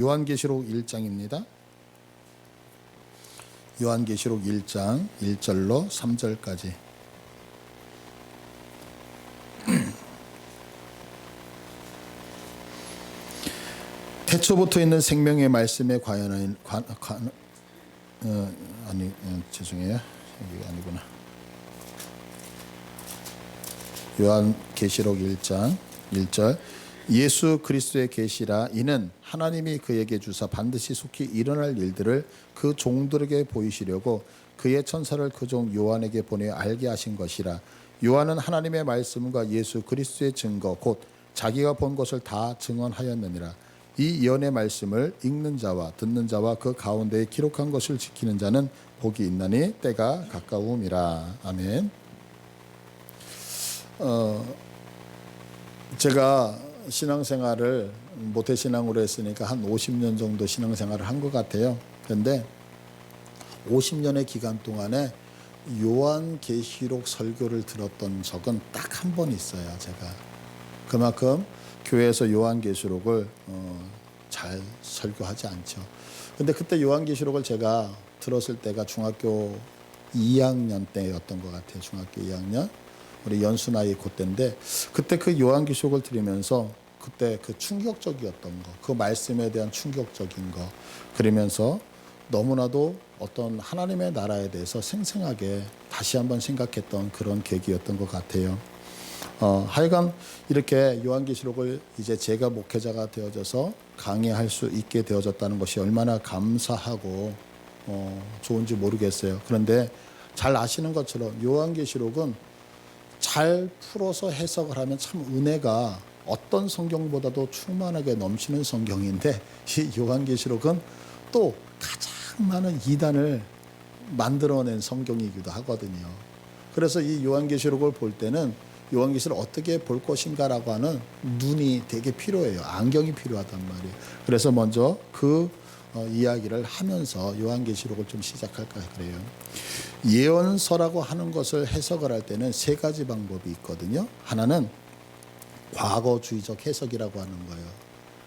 요한계시록 1장입니다. 요한계시록 1장 1절로 3절까지. 태초부터 있는 생명의 말씀에 죄송해요. 여기 아니구나. 요한계시록 1장 1절. 예수 그리스도의 계시라. 이는 하나님이 그에게 주사 반드시 속히 일어날 일들을 그 종들에게 보이시려고 그의 천사를 그 종 요한에게 보내 알게 하신 것이라. 요한은 하나님의 말씀과 예수 그리스도의 증거 곧 자기가 본 것을 다 증언하였느니라. 이 예언의 말씀을 읽는 자와 듣는 자와 그 가운데에 기록한 것을 지키는 자는 복이 있나니 때가 가까움이라. 아멘. 제가 신앙생활을 모태신앙으로 했으니까 한 50년 정도 신앙생활을 한 것 같아요. 그런데 50년의 기간 동안에 요한계시록 설교를 들었던 적은 딱 한 번 있어요. 제가 그만큼 교회에서 요한계시록을 잘 설교하지 않죠. 근데 그때 요한계시록을 제가 들었을 때가 중학교 2학년 때였던 것 같아요. 중학교 2학년 우리 연수 나이 그때인데, 그때 그 요한계시록을 들으면서 그때 그 충격적이었던 거, 그 말씀에 대한 충격적인 거, 그러면서 너무나도 어떤 하나님의 나라에 대해서 생생하게 다시 한번 생각했던 그런 계기였던 것 같아요. 하여간 이렇게 요한계시록을 이제 제가 목회자가 되어져서 강의할 수 있게 되어졌다는 것이 얼마나 감사하고 좋은지 모르겠어요. 그런데 잘 아시는 것처럼 요한계시록은 잘 풀어서 해석을 하면 참 은혜가 어떤 성경보다도 충만하게 넘치는 성경인데, 이 요한계시록은 또 가장 많은 이단을 만들어낸 성경이기도 하거든요. 그래서 이 요한계시록을 볼 때는 요한계시록을 어떻게 볼 것인가라고 하는 눈이 되게 필요해요. 안경이 필요하단 말이에요. 그래서 먼저 그 이야기를 하면서 요한계시록을 좀 시작할까 그래요. 예언서라고 하는 것을 해석을 할 때는 세 가지 방법이 있거든요. 하나는 과거주의적 해석이라고 하는 거예요.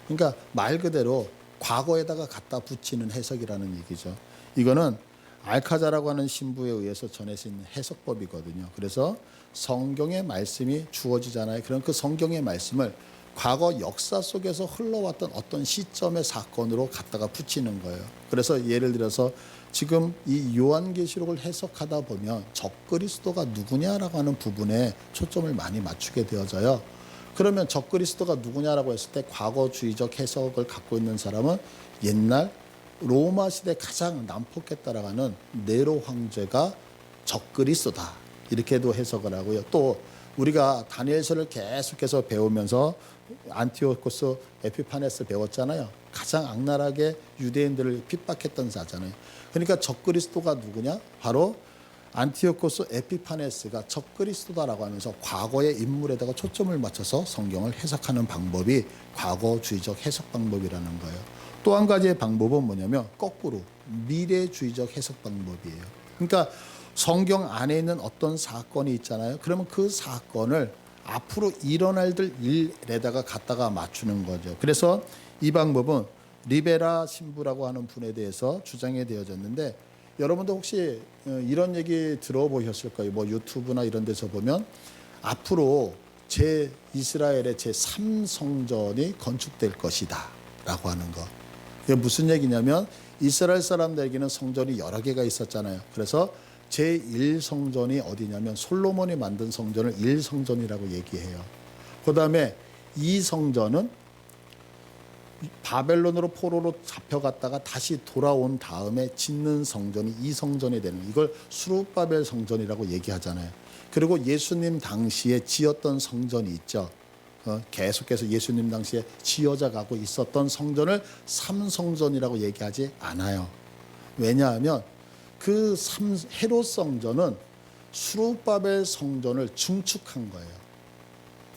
그러니까 말 그대로 과거에다가 갖다 붙이는 해석이라는 얘기죠. 이거는 알카자라고 하는 신부에 의해서 전해진 해석법이거든요. 그래서 성경의 말씀이 주어지잖아요. 그럼 그 성경의 말씀을 과거 역사 속에서 흘러왔던 어떤 시점의 사건으로 갖다가 붙이는 거예요. 그래서 예를 들어서 지금 이 요한계시록을 해석하다 보면 적그리스도가 누구냐라고 하는 부분에 초점을 많이 맞추게 되어져요. 그러면 적그리스도가 누구냐라고 했을 때 과거주의적 해석을 갖고 있는 사람은 옛날 로마 시대 가장 난폭했다라고 하는 네로 황제가 적그리스도다, 이렇게도 해석을 하고요. 또 우리가 다니엘서를 계속해서 배우면서 안티오코스 에피파네스 배웠잖아요. 가장 악랄하게 유대인들을 핍박했던 자잖아요. 그러니까 적그리스도가 누구냐? 바로 안티오코스 에피파네스가 적그리스도다라고 하면서 과거의 인물에다가 초점을 맞춰서 성경을 해석하는 방법이 과거주의적 해석 방법이라는 거예요. 또 한 가지의 방법은 뭐냐면 거꾸로 미래주의적 해석 방법이에요. 그러니까 성경 안에 있는 어떤 사건이 있잖아요. 그러면 그 사건을 앞으로 일어날 일에다가 갖다가 맞추는 거죠. 그래서 이 방법은 리베라 신부라고 하는 분에 대해서 주장이 되어졌는데, 여러분도 혹시 이런 얘기 들어보셨을 거예요. 뭐 유튜브나 이런 데서 보면 앞으로 이스라엘의 제3성전이 건축될 것이다 라고 하는 거. 이게 무슨 얘기냐면 이스라엘 사람들에게는 성전이 여러 개가 있었잖아요. 그래서 제1성전이 어디냐면 솔로몬이 만든 성전을 1성전이라고 얘기해요. 그 다음에 2성전은 바벨론으로 포로로 잡혀갔다가 다시 돌아온 다음에 짓는 성전이 2성전이 되는, 이걸 수룹바벨 성전이라고 얘기하잖아요. 그리고 예수님 당시에 지었던 성전이 있죠. 계속해서 예수님 당시에 지어져 가고 있었던 성전을 3성전이라고 얘기하지 않아요. 왜냐하면 그 헤롯 성전은 수룹바벨 성전을 중축한 거예요.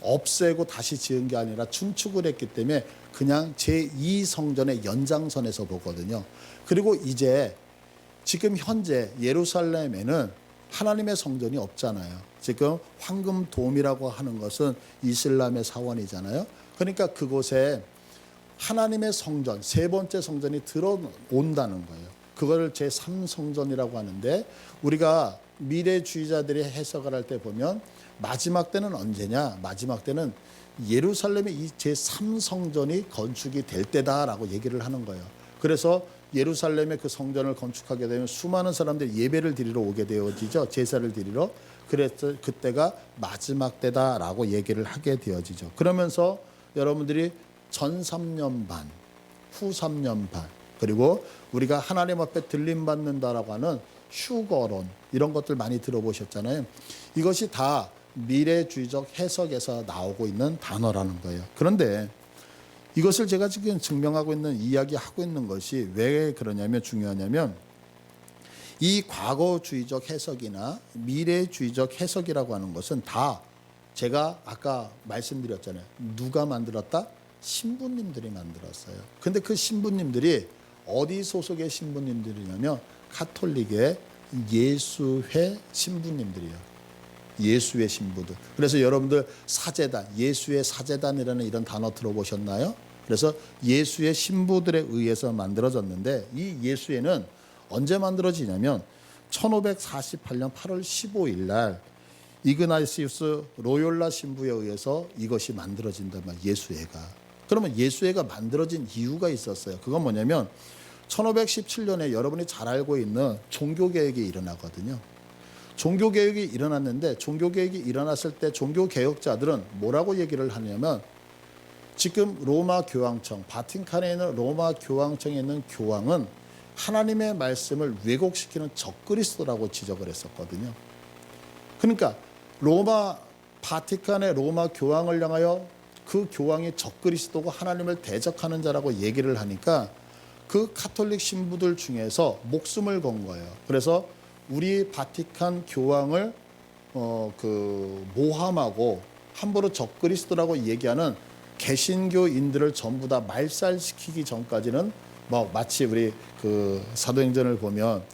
없애고 다시 지은 게 아니라 중축을 했기 때문에 그냥 제2성전의 연장선에서 보거든요. 그리고 이제 지금 현재 예루살렘에는 하나님의 성전이 없잖아요. 지금 황금돔이라고 하는 것은 이슬람의 사원이잖아요. 그러니까 그곳에 하나님의 성전, 세 번째 성전이 들어온다는 거예요. 그걸 제3성전이라고 하는데 우리가 미래주의자들이 해석을 할 때 보면 마지막 때는 언제냐? 마지막 때는 예루살렘의 이 제3성전이 건축이 될 때다라고 얘기를 하는 거예요. 그래서 예루살렘의 그 성전을 건축하게 되면 수많은 사람들이 예배를 드리러 오게 되어지죠. 제사를 드리러. 그래서 그때가 마지막 때다라고 얘기를 하게 되어지죠. 그러면서 여러분들이 전 3년 반, 후 3년 반, 그리고 우리가 하나님 앞에 들림받는다라고 하는 휴거론, 이런 것들 많이 들어보셨잖아요. 이것이 다 미래주의적 해석에서 나오고 있는 단어라는 거예요. 그런데 이것을 제가 지금 증명하고 있는, 이야기하고 있는 것이 왜 그러냐면, 중요하냐면, 이 과거주의적 해석이나 미래주의적 해석이라고 하는 것은 다 제가 아까 말씀드렸잖아요. 누가 만들었다? 신부님들이 만들었어요. 근데 그 신부님들이 어디 소속의 신부님들이냐면 가톨릭의 예수회 신부님들이에요. 예수의 신부들. 그래서 여러분들 사제단, 예수의 사제단이라는 이런 단어 들어보셨나요? 그래서 예수의 신부들에 의해서 만들어졌는데, 이 예수회는 언제 만들어지냐면 1548년 8월 15일 날 이그나시우스 로욜라 신부에 의해서 이것이 만들어진단 말이에요. 예수회가. 그러면 예수회가 만들어진 이유가 있었어요. 그건 뭐냐면 1517년에 여러분이 잘 알고 있는 종교개혁이 일어나거든요. 종교개혁이 일어났는데, 종교개혁이 일어났을 때 종교개혁자들은 뭐라고 얘기를 하냐면, 지금 로마 교황청, 바티칸에 있는 로마 교황청에 있는 교황은 하나님의 말씀을 왜곡시키는 적그리스도라고 지적을 했었거든요. 그러니까 바티칸의 로마 교황을 향하여 그 교황이 적그리스도고 하나님을 대적하는 자라고 얘기를 하니까 그 가톨릭 신부들 중에서 목숨을 건 거예요. 그래서 우리 바티칸 교황을 모함하고 함부로 적그리스도라고 얘기하는 개신교인들을 전부 다 말살시키기 전까지는 마치 우리 그 사도행전을 보면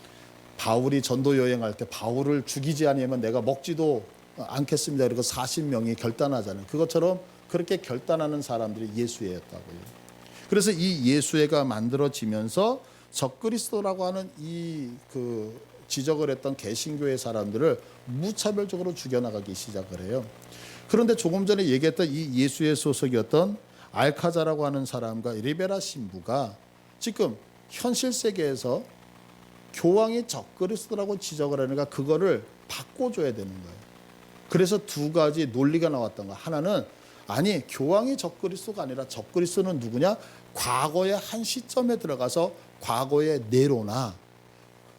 바울이 전도 여행할 때 바울을 죽이지 않으면 내가 먹지도 않겠습니다. 그리고 40명이 결단하잖아요. 그것처럼 그렇게 결단하는 사람들이 예수회였다고요. 그래서 이 예수회가 만들어지면서 적그리스도라고 하는 지적을 했던 개신교의 사람들을 무차별적으로 죽여나가기 시작을 해요. 그런데 조금 전에 얘기했던 이 예수회 소속이었던 알카자라고 하는 사람과 리베라 신부가 지금 현실 세계에서 교황이 적그리스도라고 지적을 하니까 그거를 바꿔줘야 되는 거예요. 그래서 두 가지 논리가 나왔던 거예요. 하나는 아니, 교황이 적그리스도가 아니라 적그리스도는 누구냐? 과거의 한 시점에 들어가서 과거의 네로나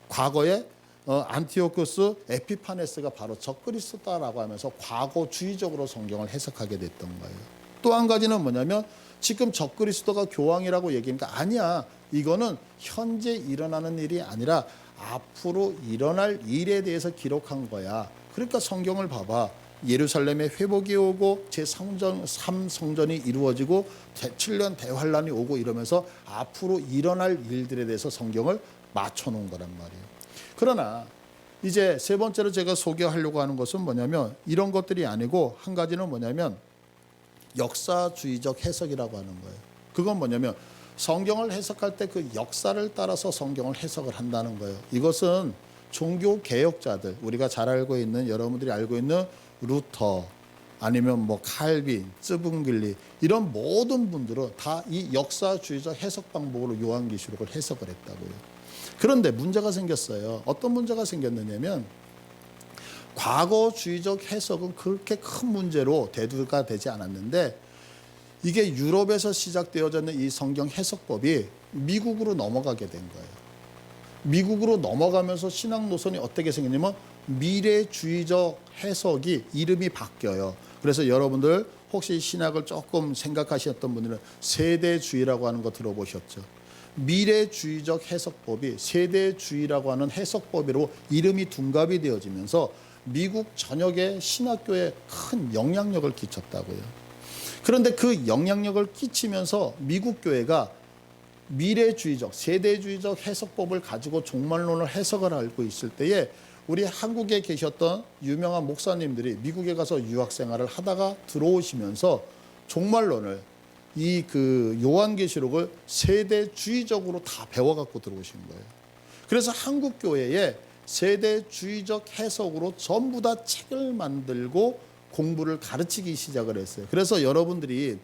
과거의 안티오쿠스 에피파네스가 바로 적그리스도다라고 하면서 과거주의적으로 성경을 해석하게 됐던 거예요. 또 한 가지는 뭐냐면 지금 적그리스도가 교황이라고 얘기하니까 아니야. 이거는 현재 일어나는 일이 아니라 앞으로 일어날 일에 대해서 기록한 거야. 그러니까 성경을 봐봐. 예루살렘에 회복이 오고 제3성전이 이루어지고 7년 대환란이 오고 이러면서 앞으로 일어날 일들에 대해서 성경을 맞춰놓은 거란 말이에요. 그러나 이제 세 번째로 제가 소개하려고 하는 것은 뭐냐면 이런 것들이 아니고 한 가지는 뭐냐면 역사주의적 해석이라고 하는 거예요. 그건 뭐냐면 성경을 해석할 때 그 역사를 따라서 성경을 해석을 한다는 거예요. 이것은 종교 개혁자들, 우리가 잘 알고 있는, 여러분들이 알고 있는 루터 아니면 칼빈, 쯔붕글리 이런 모든 분들은 다 이 역사주의적 해석 방법으로 요한계시록을 해석을 했다고요. 그런데 문제가 생겼어요. 어떤 문제가 생겼느냐면 과거주의적 해석은 그렇게 큰 문제로 대두가 되지 않았는데 이게 유럽에서 시작되어졌는 이 성경 해석법이 미국으로 넘어가게 된 거예요. 미국으로 넘어가면서 신학 노선이 어떻게 생겼냐면 미래주의적 해석이 이름이 바뀌어요. 그래서 여러분들 혹시 신학을 조금 생각하셨던 분들은 세대주의라고 하는 거 들어보셨죠? 미래주의적 해석법이 세대주의라고 하는 해석법으로 이름이 둔갑이 되어지면서 미국 전역의 신학교에 큰 영향력을 끼쳤다고요. 그런데 그 영향력을 끼치면서 미국 교회가 미래주의적, 세대주의적 해석법을 가지고 종말론을 해석을 하고 있을 때에 우리 한국에 계셨던 유명한 목사님들이 미국에 가서 유학 생활을 하다가 들어오시면서 종말론을 이 그 요한계시록을 세대주의적으로 다 배워갖고 들어오신 거예요. 그래서 한국 교회에 세대주의적 해석으로 전부 다 책을 만들고 공부를 가르치기 시작을 했어요. 그래서 여러분들이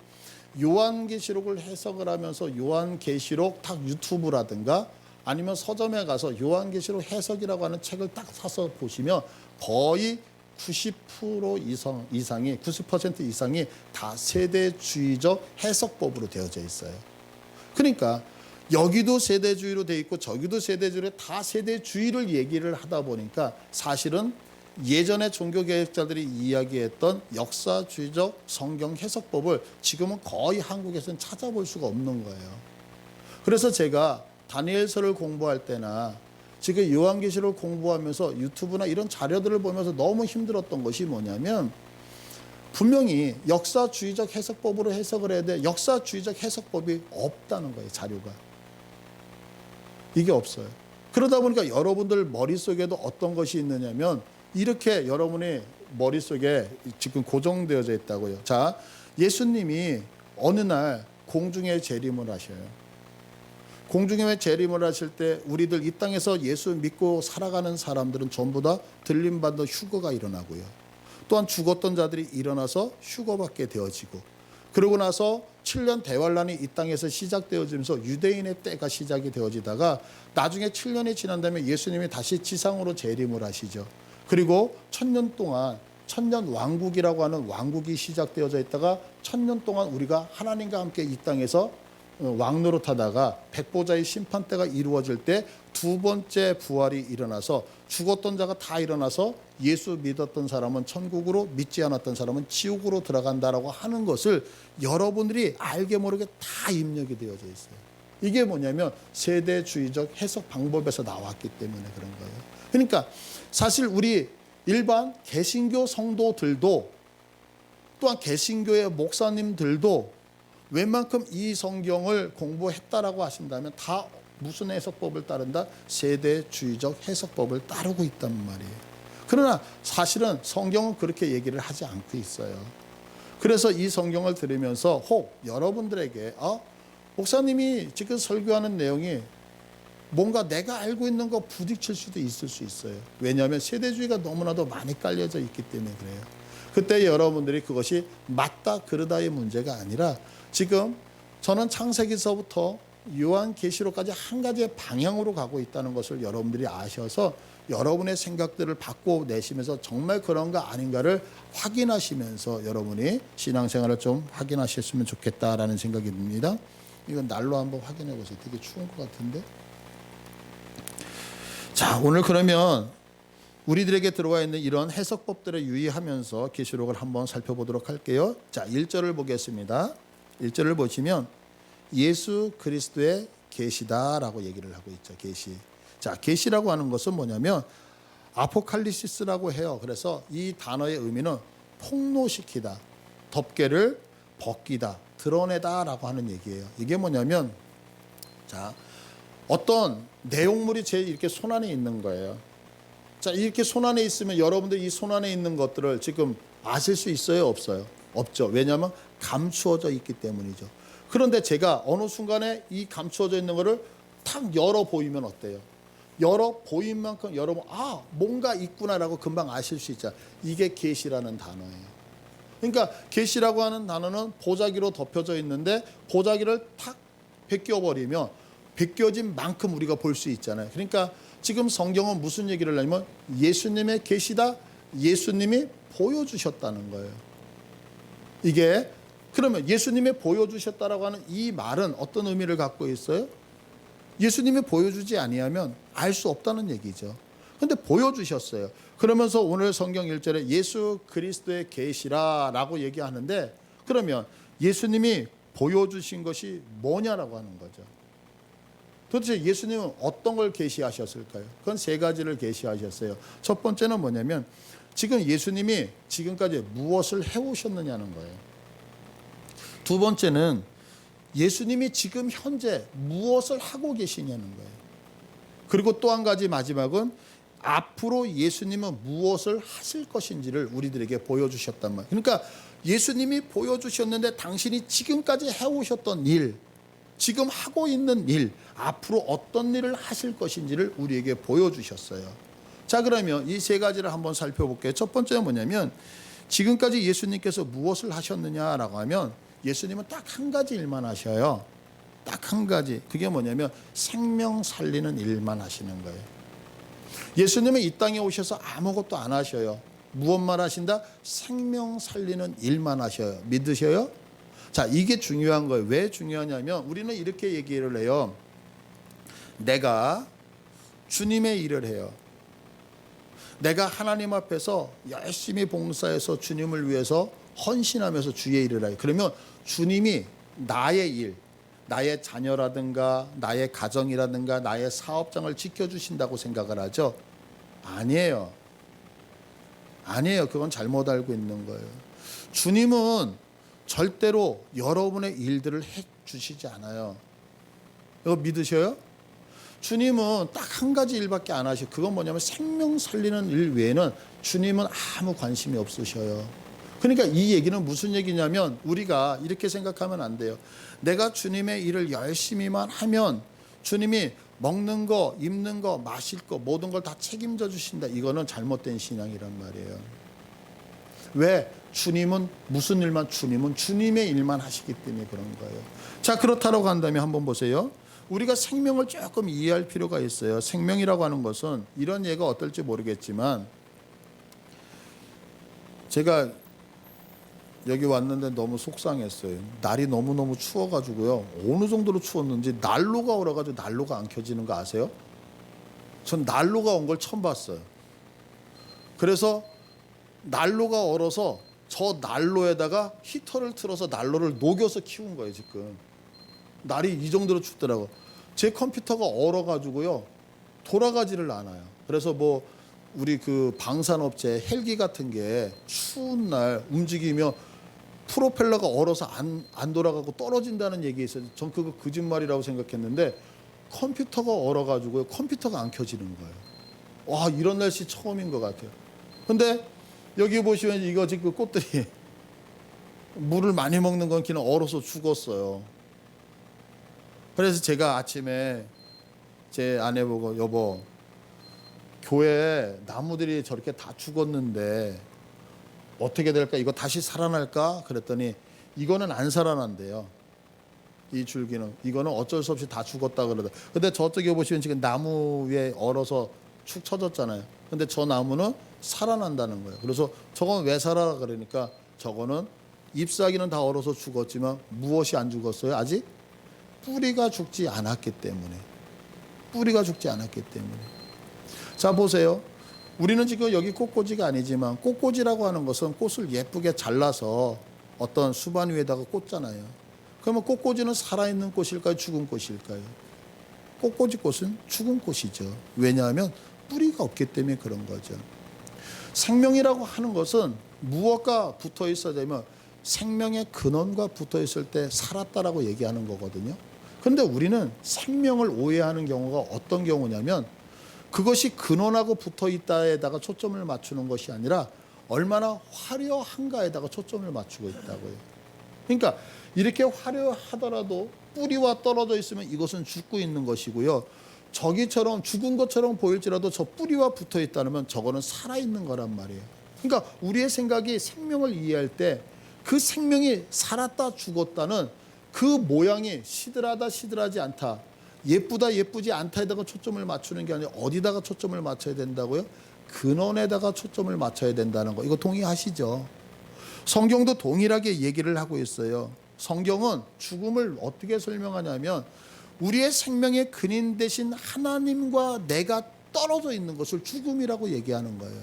요한계시록을 해석을 하면서 요한계시록 딱 유튜브라든가 아니면 서점에 가서 요한계시록 해석이라고 하는 책을 딱 사서 보시면 거의 90% 이상이 90% 이상이 다 세대주의적 해석법으로 되어져 있어요. 그러니까 여기도 세대주의로 돼 있고 저기도 세대주의로 다 세대주의를 얘기를 하다 보니까 사실은 예전에 종교개혁자들이 이야기했던 역사주의적 성경 해석법을 지금은 거의 한국에서는 찾아볼 수가 없는 거예요. 그래서 제가 다니엘서를 공부할 때나 지금 요한계시록을 공부하면서 유튜브나 이런 자료들을 보면서 너무 힘들었던 것이 뭐냐면 분명히 역사주의적 해석법으로 해석을 해야 돼. 역사주의적 해석법이 없다는 거예요. 자료가. 이게 없어요. 그러다 보니까 여러분들 머릿속에도 어떤 것이 있느냐면 이렇게 여러분의 머릿속에 지금 고정되어져 있다고요. 자, 예수님이 어느 날 공중에 재림을 하셔요. 공중에 재림을 하실 때 우리들 이 땅에서 예수 믿고 살아가는 사람들은 전부 다 들림받는 휴거가 일어나고요. 또한 죽었던 자들이 일어나서 휴거받게 되어지고 그러고 나서 7년 대환란이 이 땅에서 시작되어지면서 유대인의 때가 시작이 되어지다가 나중에 7년이 지난 다음에 예수님이 다시 지상으로 재림을 하시죠. 그리고 1000년 동안 천년 왕국이라고 하는 왕국이 시작되어져 있다가 1000년 동안 우리가 하나님과 함께 이 땅에서 왕노릇하다가 백보자의 심판때가 이루어질 때 두 번째 부활이 일어나서 죽었던 자가 다 일어나서 예수 믿었던 사람은 천국으로 믿지 않았던 사람은 지옥으로 들어간다라고 하는 것을 여러분들이 알게 모르게 다 입력이 되어져 있어요. 이게 뭐냐면 세대주의적 해석 방법에서 나왔기 때문에 그런 거예요. 그러니까 사실 우리 일반 개신교 성도들도 또한 개신교의 목사님들도 웬만큼 이 성경을 공부했다라고 하신다면 다 무슨 해석법을 따른다? 세대주의적 해석법을 따르고 있단 말이에요. 그러나 사실은 성경은 그렇게 얘기를 하지 않고 있어요. 그래서 이 성경을 들으면서 혹 여러분들에게 목사님이 지금 설교하는 내용이 뭔가 내가 알고 있는 거 부딪힐 수도 있을 수 있어요. 왜냐하면 세대주의가 너무나도 많이 깔려져 있기 때문에 그래요. 그때 여러분들이 그것이 맞다 그르다의 문제가 아니라 지금 저는 창세기서부터 요한계시록까지 한 가지의 방향으로 가고 있다는 것을 여러분들이 아셔서 여러분의 생각들을 바꿔내시면서 정말 그런가 아닌가를 확인하시면서 여러분이 신앙생활을 좀 확인하셨으면 좋겠다라는 생각이 듭니다. 이건 날로 한번 확인해 보세요. 되게 추운 것 같은데. 자, 오늘 그러면 우리들에게 들어와 있는 이런 해석법들을 유의하면서 계시록을 한번 살펴보도록 할게요. 자, 1절을 보겠습니다. 1절을 보시면 예수 그리스도의 계시다라고 얘기를 하고 있죠. 계시. 자, 계시라고 하는 것은 뭐냐면 아포칼리시스라고 해요. 그래서 이 단어의 의미는 폭로시키다, 덮개를 벗기다, 드러내다라고 하는 얘기예요. 이게 뭐냐면 자, 어떤 내용물이 제 이렇게 손안에 있는 거예요. 자, 이렇게 손안에 있으면 여러분들 이 손안에 있는 것들을 지금 아실 수 있어요, 없어요? 없죠. 왜냐하면 감추어져 있기 때문이죠. 그런데 제가 어느 순간에 이 감추어져 있는 거를 탁 열어 보이면 어때요? 열어 보인 만큼 열어보면 뭔가 있구나라고 금방 아실 수 있죠. 이게 계시라는 단어예요. 그러니까 계시라고 하는 단어는 보자기로 덮여져 있는데 보자기를 탁 벗겨버리면 벗겨진 만큼 우리가 볼 수 있잖아요. 그러니까 지금 성경은 무슨 얘기를 하냐면 예수님의 계시다, 예수님이 보여주셨다는 거예요. 이게 그러면 예수님이 보여주셨다라고 하는 이 말은 어떤 의미를 갖고 있어요? 예수님이 보여주지 아니하면 알 수 없다는 얘기죠. 그런데 보여주셨어요. 그러면서 오늘 성경 1절에 예수 그리스도의 계시라라고 얘기하는데 그러면 예수님이 보여주신 것이 뭐냐라고 하는 거죠. 도대체 예수님은 어떤 걸 계시하셨을까요? 그건 세 가지를 계시하셨어요. 첫 번째는 뭐냐면 지금 예수님이 지금까지 무엇을 해오셨느냐는 거예요. 두 번째는 예수님이 지금 현재 무엇을 하고 계시냐는 거예요. 그리고 또 한 가지 마지막은 앞으로 예수님은 무엇을 하실 것인지를 우리들에게 보여주셨단 말이에요. 그러니까 예수님이 보여주셨는데 당신이 지금까지 해오셨던 일, 지금 하고 있는 일, 앞으로 어떤 일을 하실 것인지를 우리에게 보여주셨어요. 자, 그러면 이 세 가지를 한번 살펴볼게요. 첫 번째는 뭐냐면 지금까지 예수님께서 무엇을 하셨느냐라고 하면 예수님은 딱 한 가지 일만 하셔요. 딱 한 가지. 그게 뭐냐면 생명 살리는 일만 하시는 거예요. 예수님은 이 땅에 오셔서 아무것도 안 하셔요. 무엇만 하신다? 생명 살리는 일만 하셔요. 믿으셔요? 자, 이게 중요한 거예요. 왜 중요하냐면 우리는 이렇게 얘기를 해요. 내가 주님의 일을 해요. 내가 하나님 앞에서 열심히 봉사해서 주님을 위해서 헌신하면서 주의 일을 해요. 그러면 주님이 나의 일, 나의 자녀라든가 나의 가정이라든가 나의 사업장을 지켜주신다고 생각을 하죠. 아니에요. 아니에요. 그건 잘못 알고 있는 거예요. 주님은 절대로 여러분의 일들을 해주시지 않아요. 이거 믿으셔요? 주님은 딱 한 가지 일밖에 안 하셔요. 그건 뭐냐면 생명 살리는 일 외에는 주님은 아무 관심이 없으셔요. 그러니까 이 얘기는 무슨 얘기냐면 우리가 이렇게 생각하면 안 돼요. 내가 주님의 일을 열심히만 하면 주님이 먹는 거, 입는 거, 마실 거 모든 걸 다 책임져 주신다. 이거는 잘못된 신앙이란 말이에요. 왜? 주님은 무슨 일만 주님은 주님의 일만 하시기 때문에 그런 거예요. 자, 그렇다고 한다면 한번 보세요. 우리가 생명을 조금 이해할 필요가 있어요. 생명이라고 하는 것은 이런 예가 어떨지 모르겠지만 제가 여기 왔는데 너무 속상했어요. 날이 너무너무 추워가지고요. 어느 정도로 추웠는지 난로가 얼어가지고 난로가 안 켜지는 거 아세요? 전 난로가 온 걸 처음 봤어요. 그래서 난로가 얼어서 저 난로에다가 히터를 틀어서 난로를 녹여서 키운 거예요. 지금 날이 이 정도로 춥더라고. 제 컴퓨터가 얼어가지고요 돌아가지를 않아요. 그래서 뭐 우리 그 방산업체 헬기 같은 게 추운 날 움직이면 프로펠러가 얼어서 안 돌아가고 떨어진다는 얘기 있어요. 전 그거 거짓말이라고 생각했는데 컴퓨터가 얼어가지고요 컴퓨터가 안 켜지는 거예요. 와, 이런 날씨 처음인 것 같아요. 근데 여기 보시면 이거 지금 꽃들이 물을 많이 먹는 건 그냥 얼어서 죽었어요. 그래서 제가 아침에 제 아내 보고 여보, 교회 나무들이 저렇게 다 죽었는데 어떻게 될까? 이거 다시 살아날까? 그랬더니 이거는 안 살아난대요. 이 줄기는 이거는 어쩔 수 없이 다 죽었다 그러다. 근데 저쪽에 보시면 지금 나무 위에 얼어서 축 처졌잖아요. 근데 저 나무는 살아난다는 거예요. 그래서 저건 왜 살아? 그러니까 저거는 잎사귀는 다 얼어서 죽었지만 무엇이 안 죽었어요? 아직 뿌리가 죽지 않았기 때문에. 뿌리가 죽지 않았기 때문에. 자, 보세요. 우리는 지금 여기 꽃꽂이가 아니지만 꽃꽂이라고 하는 것은 꽃을 예쁘게 잘라서 어떤 수반 위에다가 꽂잖아요. 그러면 꽃꽂이는 살아있는 꽃일까요? 죽은 꽃일까요? 꽃꽂이 꽃은 죽은 꽃이죠. 왜냐하면 뿌리가 없기 때문에 그런 거죠. 생명이라고 하는 것은 무엇과 붙어 있어야 되면 생명의 근원과 붙어 있을 때 살았다라고 얘기하는 거거든요. 그런데 우리는 생명을 오해하는 경우가 어떤 경우냐면 그것이 근원하고 붙어 있다에다가 초점을 맞추는 것이 아니라 얼마나 화려한가에다가 초점을 맞추고 있다고요. 그러니까 이렇게 화려하더라도 뿌리와 떨어져 있으면 이것은 죽고 있는 것이고요. 저기처럼 죽은 것처럼 보일지라도 저 뿌리와 붙어 있다면 저거는 살아있는 거란 말이에요. 그러니까 우리의 생각이 생명을 이해할 때 그 생명이 살았다 죽었다는 그 모양이 시들하다 시들하지 않다, 예쁘다 예쁘지 않다에다가 초점을 맞추는 게 아니라 어디다가 초점을 맞춰야 된다고요? 근원에다가 초점을 맞춰야 된다는 거. 이거 동의하시죠? 성경도 동일하게 얘기를 하고 있어요. 성경은 죽음을 어떻게 설명하냐면 우리의 생명의 근인 대신 하나님과 내가 떨어져 있는 것을 죽음이라고 얘기하는 거예요.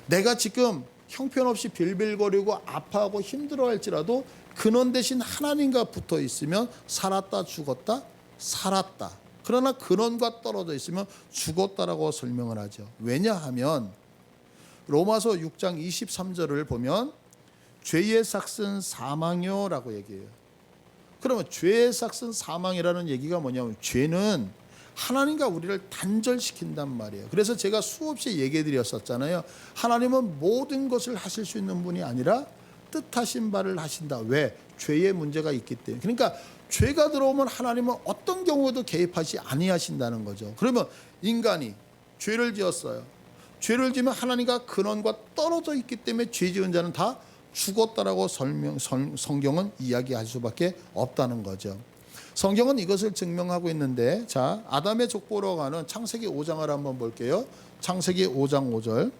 내가 지금 형편없이 빌빌거리고 아파하고 힘들어할지라도 근원 대신 하나님과 붙어 있으면 살았다 죽었다 살았다. 그러나 근원과 떨어져 있으면 죽었다라고 설명을 하죠. 왜냐하면 로마서 6장 23절을 보면 죄의 삭은 사망이요라고 얘기해요. 그러면 죄의 삭은 사망이라는 얘기가 뭐냐면 죄는 하나님과 우리를 단절시킨단 말이에요. 그래서 제가 수없이 얘기해 드렸었잖아요. 하나님은 모든 것을 하실 수 있는 분이 아니라 뜻하신 바를 하신다. 왜? 죄의 문제가 있기 때문에. 그러니까 죄가 들어오면 하나님은 어떤 경우에도 개입하지 아니하신다는 거죠. 그러면 인간이 죄를 지었어요. 죄를 지면 하나님과 근원과 떨어져 있기 때문에 죄 지은 자는 다 죽었다라고 성경은 이야기할 수밖에 없다는 거죠. 성경은 이것을 증명하고 있는데, 자, 아담의 족보로 가는 창세기 5장을 한번 볼게요. 창세기 5장 5절.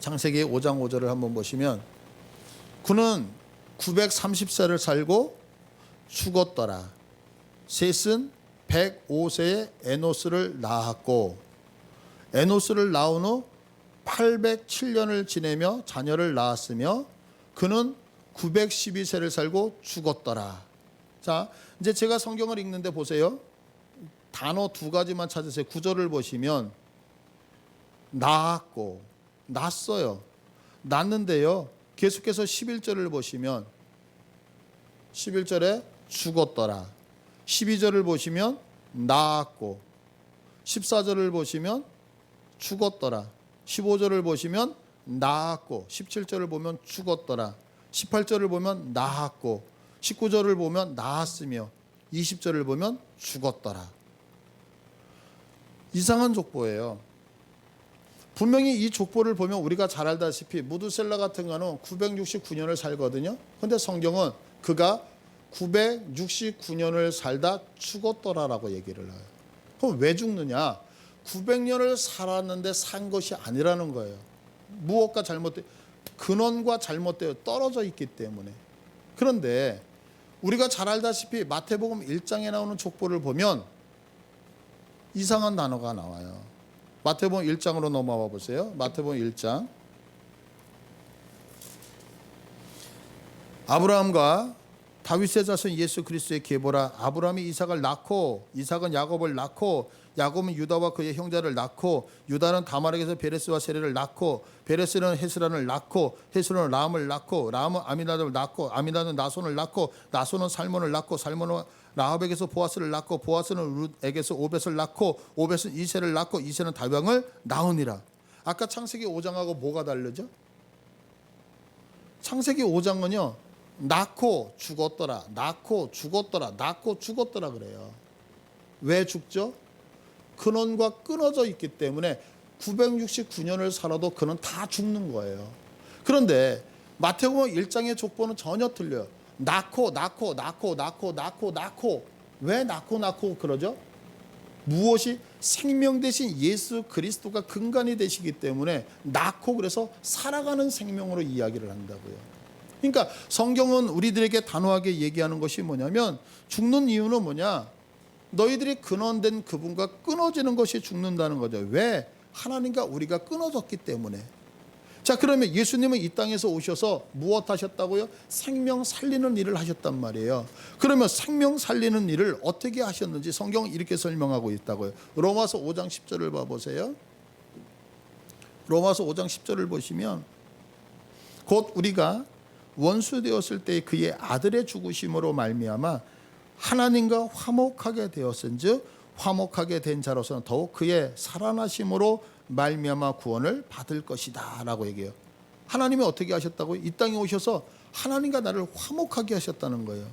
창세기 5장 5절을 한번 보시면, 그는 930세를 살고 죽었더라. 셋은 105세에 에노스를 낳았고, 에노스를 낳은 후 807년을 지내며 자녀를 낳았으며 그는 912세를 살고 죽었더라. 자, 이제 제가 성경을 읽는데 보세요. 단어 두 가지만 찾으세요. 구절을 보시면 낳았고, 낳았어요. 낳는데요. 계속해서 11절을 보시면 11절에 죽었더라. 12절을 보시면 낳았고, 14절을 보시면 죽었더라. 15절을 보시면 낳았고, 17절을 보면 죽었더라. 18절을 보면 낳았고, 19절을 보면 낳았으며, 20절을 보면 죽었더라. 이상한 족보예요. 분명히 이 족보를 보면 우리가 잘 알다시피 무드셀라 같은 거는 969년을 살거든요. 근데 성경은 그가 969년을 살다 죽었더라라고 얘기를 해요. 그럼 왜 죽느냐? 900년을 살았는데 산 것이 아니라는 거예요. 무엇과 잘못돼? 근원과 잘못되어 떨어져 있기 때문에. 그런데 우리가 잘 알다시피 마태복음 1장에 나오는 족보를 보면 이상한 단어가 나와요. 마태복음 1장으로 넘어와 보세요. 마태복음 1장. 아브라함과 다윗의 자손 예수 그리스도의 계보라. 아브라함이 이삭을 낳고, 이삭은 야곱을 낳고, 야곱은 유다와 그의 형제를 낳고, 유다는 다말에게서 베레스와 세레를 낳고, 베레스는 헤스란을 낳고, 헤스란은 람을 낳고, 람은 아미나답을 낳고, 아미나답은 나손을 낳고, 나손은 살몬을 낳고, 살몬은 라합에게서 보아스를 낳고, 보아스는 룻에게서 오벳을 낳고, 오벳은 이세를 낳고, 이세는 다윗을 낳으니라. 아까 창세기 5장하고 뭐가 다르죠? 창세기 5장은요, 낳고 죽었더라, 낳고 죽었더라, 낳고 죽었더라 그래요. 왜 죽죠? 근원과 끊어져 있기 때문에 969년을 살아도 그는 다 죽는 거예요. 그런데 마태복음 1장의 족보는 전혀 틀려요. 낳고 왜 낳고 그러죠? 무엇이? 생명 대신 예수 그리스도가 근간이 되시기 때문에 낳고, 그래서 살아가는 생명으로 이야기를 한다고요. 그러니까 성경은 우리들에게 단호하게 얘기하는 것이 뭐냐면, 죽는 이유는 뭐냐? 너희들이 근원된 그분과 끊어지는 것이 죽는다는 거죠. 왜? 하나님과 우리가 끊어졌기 때문에. 자, 그러면 예수님은 이 땅에서 오셔서 무엇 하셨다고요? 생명 살리는 일을 하셨단 말이에요. 그러면 생명 살리는 일을 어떻게 하셨는지 성경은 이렇게 설명하고 있다고요. 로마서 5장 10절을 봐보세요. 로마서 5장 10절을 보시면, 곧 우리가 원수 되었을 때 그의 아들의 죽으심으로 말미암아 하나님과 화목하게 되었은즉 화목하게 된 자로서는 더욱 그의 살아나심으로 말미암아 구원을 받을 것이다 라고 얘기해요. 하나님이 어떻게 하셨다고요? 이 땅에 오셔서 하나님과 나를 화목하게 하셨다는 거예요.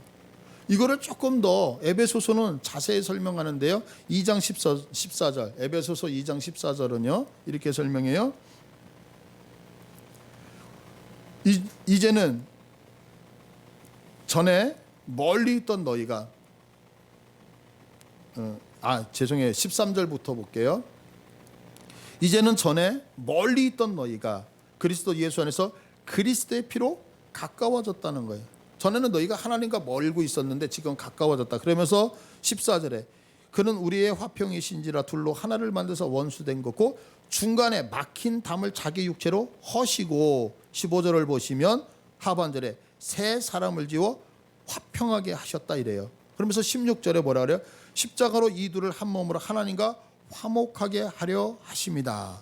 이거를 조금 더 에베소서는 자세히 설명하는데요. 2장 14절, 에베소서 2장 14절은요 이렇게 설명해요. 이제는 전에 멀리 있던 너희가, 죄송해요. 13절부터 볼게요. 이제는 전에 멀리 있던 너희가 그리스도 예수 안에서 그리스도의 피로 가까워졌다는 거예요. 전에는 너희가 하나님과 멀고 있었는데 지금 가까워졌다. 그러면서 14절에 그는 우리의 화평이신지라 둘로 하나를 만들어서 원수된 거고 중간에 막힌 담을 자기 육체로 허시고, 15절을 보시면 하반절에 새 사람을 지어 화평하게 하셨다 이래요. 그러면서 16절에 뭐라 그래요? 십자가로 이 둘을 한 몸으로 하나님과 화목하게 하려 하십니다.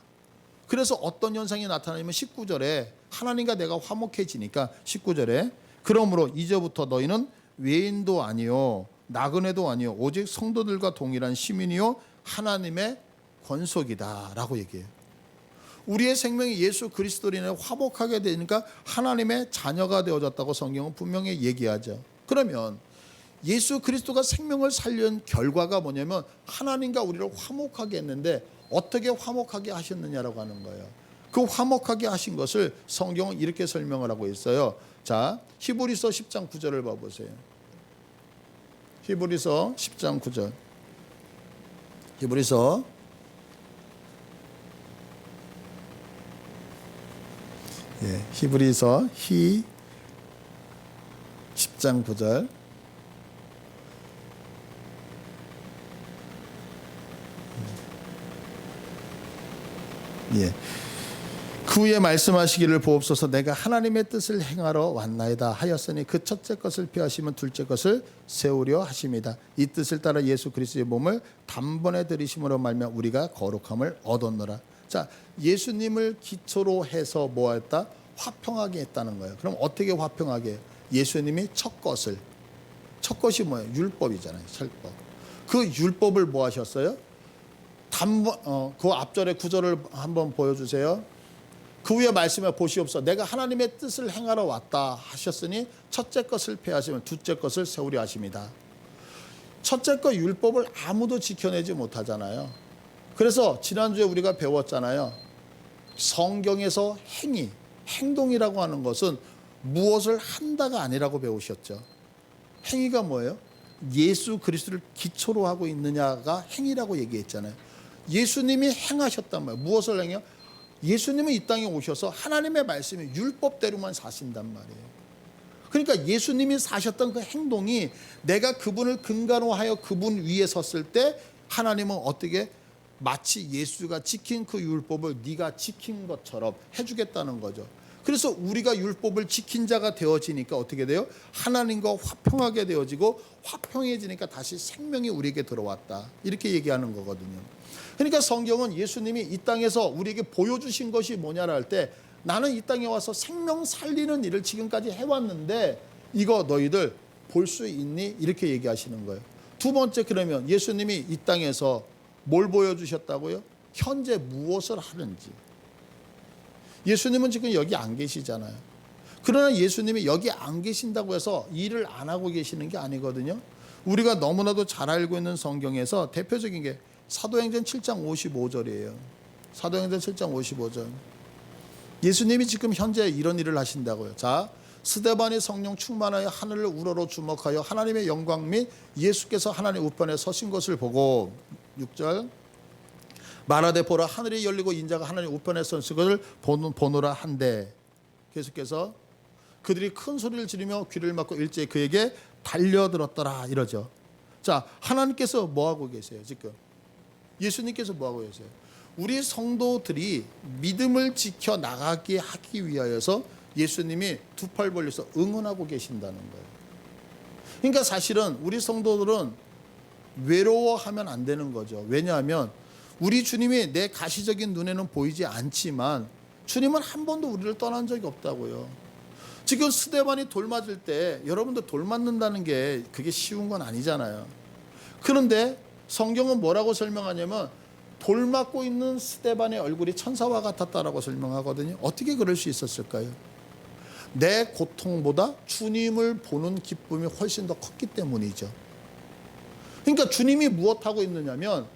그래서 어떤 현상이 나타나냐면 19절에 하나님과 내가 화목해지니까 19절에 그러므로 이제부터 너희는 외인도 아니요 나그네도 아니요 오직 성도들과 동일한 시민이요 하나님의 권속이다 라고 얘기해요. 우리의 생명이 예수 그리스도로 인해 화목하게 되니까 하나님의 자녀가 되어졌다고 성경은 분명히 얘기하죠. 그러면 예수 그리스도가 생명을 살린 결과가 뭐냐면 하나님과 우리를 화목하게 했는데 어떻게 화목하게 하셨느냐라고 하는 거예요. 그 화목하게 하신 것을 성경은 이렇게 설명을 하고 있어요. 자, 히브리서 10장 9절을 봐보세요. 히브리서 10장 9절. 히브리서 10장 9절. 그 후에 말씀하시기를 보옵소서 내가 하나님의 뜻을 행하러 왔나이다 하였으니 그 첫째 것을 피하시면 둘째 것을 세우려 하십니다. 이 뜻을 따라 예수 그리스도의 몸을 단번에 들이심으로 말미암아 우리가 거룩함을 얻었노라. 자, 예수님을 기초로 해서 뭐했다? 화평하게 했다는 거예요. 그럼 어떻게 화평하게 해요? 예수님이 첫 것이 뭐예요? 율법이잖아요. 율법. 그 율법을 뭐 하셨어요? 그 앞절의 구절을 한번 보여주세요. 그 후에 말씀해 보시옵소서 내가 하나님의 뜻을 행하러 왔다 하셨으니 첫째 것을 폐하시면 둘째 것을 세우려 하십니다. 첫째 것 율법을 아무도 지켜내지 못하잖아요. 그래서 지난주에 우리가 배웠잖아요. 성경에서 행동이라고 하는 것은 무엇을 한다가 아니라고 배우셨죠. 행위가 뭐예요? 예수 그리스도를 기초로 하고 있느냐가 행위라고 얘기했잖아요. 예수님이 행하셨단 말이에요. 무엇을 행해요? 예수님은 이 땅에 오셔서 하나님의 말씀이 율법대로만 사신단 말이에요. 그러니까 예수님이 사셨던 그 행동이 내가 그분을 근간으로 하여 그분 위에 섰을 때 하나님은 어떻게 마치 예수가 지킨 그 율법을 네가 지킨 것처럼 해주겠다는 거죠. 그래서 우리가 율법을 지킨 자가 되어지니까 어떻게 돼요? 하나님과 화평하게 되어지고 화평해지니까 다시 생명이 우리에게 들어왔다. 이렇게 얘기하는 거거든요. 그러니까 성경은 예수님이 이 땅에서 우리에게 보여주신 것이 뭐냐를 할 때 나는 이 땅에 와서 생명 살리는 일을 지금까지 해왔는데 이거 너희들 볼 수 있니? 이렇게 얘기하시는 거예요. 두 번째, 그러면 예수님이 이 땅에서 뭘 보여주셨다고요? 현재 무엇을 하는지. 예수님은 지금 여기 안 계시잖아요. 그러나 예수님이 여기 안 계신다고 해서 일을 안 하고 계시는 게 아니거든요. 우리가 너무나도 잘 알고 있는 성경에서 대표적인 게 사도행전 7장 55절이에요. 사도행전 7장 55절. 예수님이 지금 현재 이런 일을 하신다고요. 자, 스데반이 성령 충만하여 하늘을 우러러 주목하여 하나님의 영광 및 예수께서 하나님 우편에 서신 것을 보고 6절 말하되 보라 하늘이 열리고 인자가 하나님 우편에 서신 것을 보노라 한데 계속해서 그들이 큰 소리를 지르며 귀를 막고 일제히 그에게 달려들었더라 이러죠. 자, 하나님께서 뭐하고 계세요? 지금 예수님께서 뭐하고 계세요? 우리 성도들이 믿음을 지켜 나가게 하기 위하여서 예수님이 두 팔 벌려서 응원하고 계신다는 거예요. 그러니까 사실은 우리 성도들은 외로워하면 안 되는 거죠. 왜냐하면 우리 주님이 내 가시적인 눈에는 보이지 않지만 주님은 한 번도 우리를 떠난 적이 없다고요. 지금 스데반이 돌 맞을 때 여러분들 돌 맞는다는 게 그게 쉬운 건 아니잖아요. 그런데 성경은 뭐라고 설명하냐면 돌 맞고 있는 스데반의 얼굴이 천사와 같았다라고 설명하거든요. 어떻게 그럴 수 있었을까요? 내 고통보다 주님을 보는 기쁨이 훨씬 더 컸기 때문이죠. 그러니까 주님이 무엇하고 있느냐면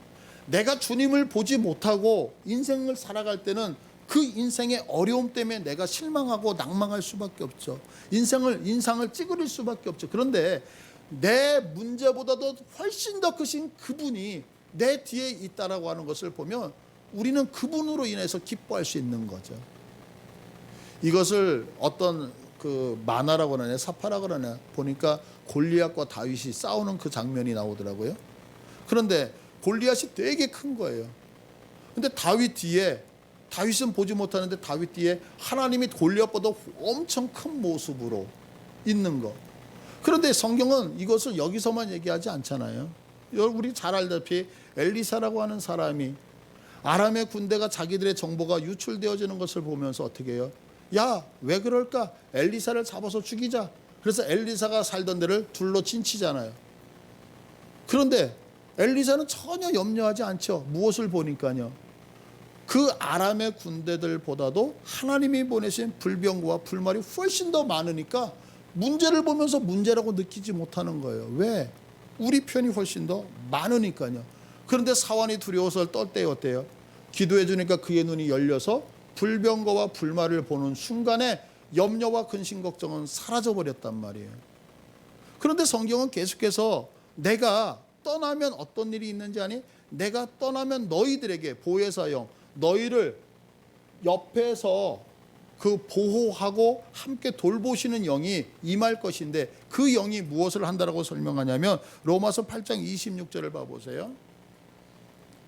내가 주님을 보지 못하고 인생을 살아갈 때는 그 인생의 어려움 때문에 내가 실망하고 낭망할 수밖에 없죠. 인상을 찌그릴 수밖에 없죠. 그런데 내 문제보다도 훨씬 더 크신 그분이 내 뒤에 있다라고 하는 것을 보면 우리는 그분으로 인해서 기뻐할 수 있는 거죠. 이것을 어떤 그 만화라고 그러냐 사파라고 그러냐 보니까 골리앗과 다윗이 싸우는 그 장면이 나오더라고요. 그런데 골리앗이 되게 큰 거예요. 근데 다윗은 보지 못하는데 다윗 뒤에 하나님이 골리앗보다 엄청 큰 모습으로 있는 거. 그런데 성경은 이것을 여기서만 얘기하지 않잖아요. 우리 잘 알다시피 엘리사라고 하는 사람이 아람의 군대가 자기들의 정보가 유출되어지는 것을 보면서 어떻게 해요? 야, 왜 그럴까? 엘리사를 잡아서 죽이자. 그래서 엘리사가 살던 데를 둘러 친치잖아요. 그런데 엘리사는 전혀 염려하지 않죠. 무엇을 보니까요? 그 아람의 군대들보다도 하나님이 보내신 불병거와 불말이 훨씬 더 많으니까 문제를 보면서 문제라고 느끼지 못하는 거예요. 왜? 우리 편이 훨씬 더 많으니까요. 그런데 사환이 두려워서 떨 때 어때요? 기도해 주니까 그의 눈이 열려서 불병거와 불말을 보는 순간에 염려와 근심 걱정은 사라져 버렸단 말이에요. 그런데 성경은 계속해서 내가 떠나면 어떤 일이 있는지 아니? 내가 떠나면 너희들에게 보혜사형, 너희를 옆에서 그 보호하고 함께 돌보시는 영이 임할 것인데 그 영이 무엇을 한다라고 설명하냐면 로마서 8장 26절을 봐보세요.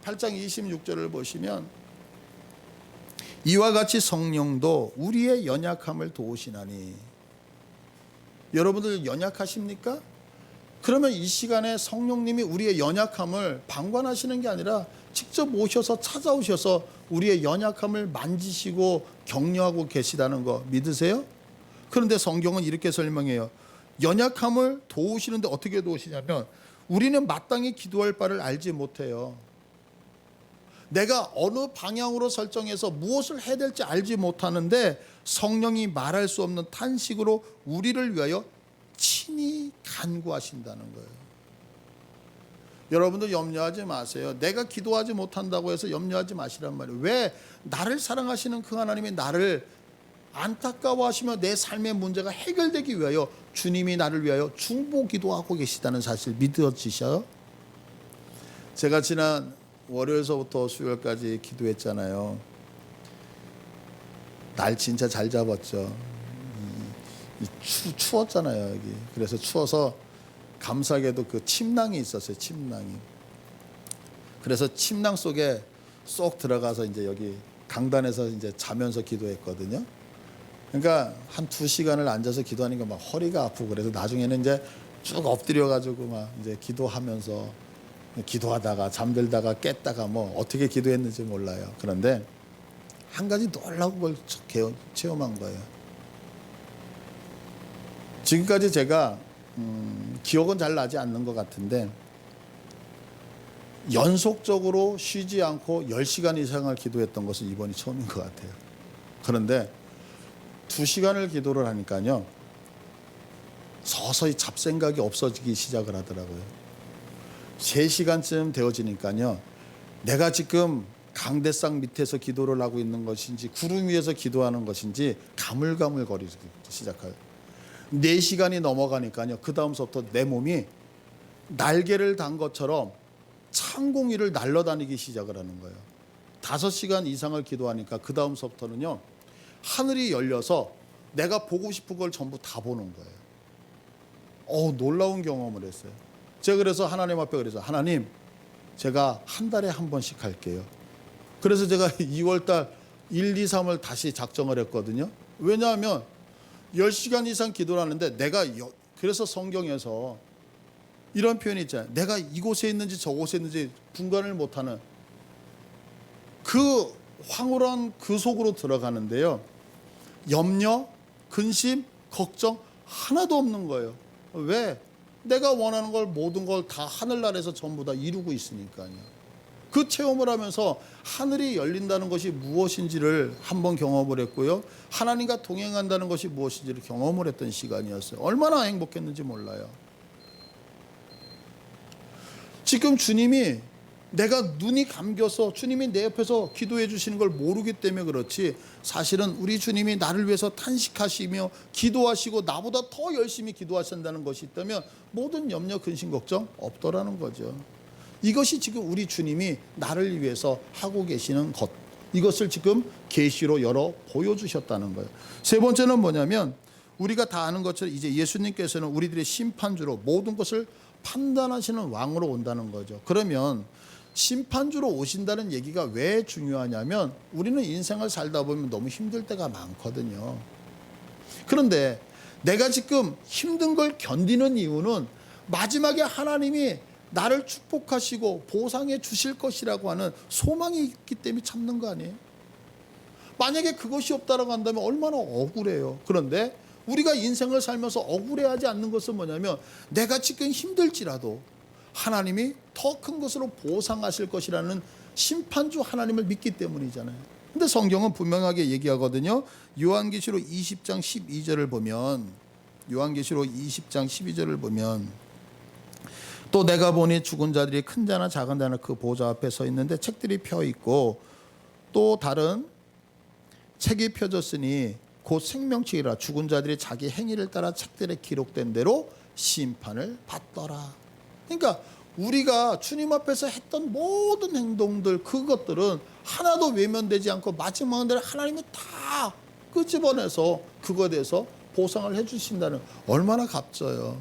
8장 26절을 보시면 이와 같이 성령도 우리의 연약함을 도우시나니. 여러분들 연약하십니까? 그러면 이 시간에 성령님이 우리의 연약함을 방관하시는 게 아니라 직접 오셔서 찾아오셔서 우리의 연약함을 만지시고 격려하고 계시다는 거 믿으세요? 그런데 성경은 이렇게 설명해요. 연약함을 도우시는데 어떻게 도우시냐면 우리는 마땅히 기도할 바를 알지 못해요. 내가 어느 방향으로 설정해서 무엇을 해야 될지 알지 못하는데 성령이 말할 수 없는 탄식으로 우리를 위하여 친히 간구하신다는 거예요. 여러분들 염려하지 마세요. 내가 기도하지 못한다고 해서 염려하지 마시란 말이에요. 왜? 나를 사랑하시는 그 하나님이 나를 안타까워하시며 내 삶의 문제가 해결되기 위하여 주님이 나를 위하여 중보기도하고 계시다는 사실 믿어지셔요? 제가 지난 월요일서부터 수요일까지 기도했잖아요. 날 진짜 잘 잡았죠. 추웠잖아요 여기. 그래서 추워서 감사하게도 그 침낭이 있었어요. 침낭이. 그래서 침낭 속에 쏙 들어가서 이제 여기 강단에서 이제 자면서 기도했거든요. 그러니까 한 2시간을 앉아서 기도하니까 막 허리가 아프고 그래서 나중에는 이제 쭉 엎드려 가지고 막 이제 기도하면서 기도하다가 잠들다가 깼다가 뭐 어떻게 기도했는지 몰라요. 그런데 한 가지 놀라운 걸 체험한 거예요. 지금까지 제가 기억은 잘 나지 않는 것 같은데 연속적으로 쉬지 않고 10시간 이상을 기도했던 것은 이번이 처음인 것 같아요. 그런데 2시간을 기도를 하니까요 서서히 잡생각이 없어지기 시작을 하더라고요. 3시간쯤 되어지니까요 내가 지금 강대상 밑에서 기도를 하고 있는 것인지 구름 위에서 기도하는 것인지 가물가물거리기 시작해요. 4시간이 넘어가니까요 그 다음서부터 내 몸이 날개를 단 것처럼 창공 위를 날아다니기 시작을 하는 거예요. 5시간 이상을 기도하니까 그 다음서부터는요 하늘이 열려서 내가 보고 싶은 걸 전부 다 보는 거예요. 놀라운 경험을 했어요. 제가 그래서 하나님 앞에 그래서 하나님 제가 한 달에 한 번씩 할게요. 그래서 제가 2월달 1, 2, 3을 다시 작정을 했거든요. 왜냐하면 10시간 이상 기도를 하는데 내가 그래서 성경에서 이런 표현이 있잖아요. 내가 이곳에 있는지 저곳에 있는지 분간을 못하는 그 황홀한 그 속으로 들어가는데요. 염려, 근심, 걱정 하나도 없는 거예요. 왜? 내가 원하는 걸 모든 걸 다 하늘나라에서 전부 다 이루고 있으니까요. 그 체험을 하면서 하늘이 열린다는 것이 무엇인지를 한번 경험을 했고요. 하나님과 동행한다는 것이 무엇인지를 경험을 했던 시간이었어요. 얼마나 행복했는지 몰라요. 지금 주님이 내가 눈이 감겨서 주님이 내 옆에서 기도해 주시는 걸 모르기 때문에 그렇지 사실은 우리 주님이 나를 위해서 탄식하시며 기도하시고 나보다 더 열심히 기도하신다는 것이 있다면 모든 염려 근심 걱정 없더라는 거죠. 이것이 지금 우리 주님이 나를 위해서 하고 계시는 것, 이것을 지금 계시로 열어 보여주셨다는 거예요. 세 번째는 뭐냐면 우리가 다 아는 것처럼 이제 예수님께서는 우리들의 심판주로 모든 것을 판단하시는 왕으로 온다는 거죠. 그러면 심판주로 오신다는 얘기가 왜 중요하냐면 우리는 인생을 살다 보면 너무 힘들 때가 많거든요. 그런데 내가 지금 힘든 걸 견디는 이유는 마지막에 하나님이 나를 축복하시고 보상해 주실 것이라고 하는 소망이 있기 때문에 참는 거 아니에요? 만약에 그것이 없다라고 한다면 얼마나 억울해요. 그런데 우리가 인생을 살면서 억울해하지 않는 것은 뭐냐면 내가 지금 힘들지라도 하나님이 더 큰 것으로 보상하실 것이라는 심판주 하나님을 믿기 때문이잖아요. 근데 성경은 분명하게 얘기하거든요. 요한계시록 20장 12절을 보면, 요한계시록 20장 12절을 보면, 또 내가 보니 죽은 자들이 큰 자나 작은 자나 그 보좌 앞에 서 있는데 책들이 펴 있고 또 다른 책이 펴졌으니 곧 생명책이라. 죽은 자들이 자기 행위를 따라 책들에 기록된 대로 심판을 받더라. 그러니까 우리가 주님 앞에서 했던 모든 행동들, 그것들은 하나도 외면되지 않고 마지막 날 하나님이 다 끄집어내서 그거에 대해서 보상을 해주신다는, 얼마나 값져요.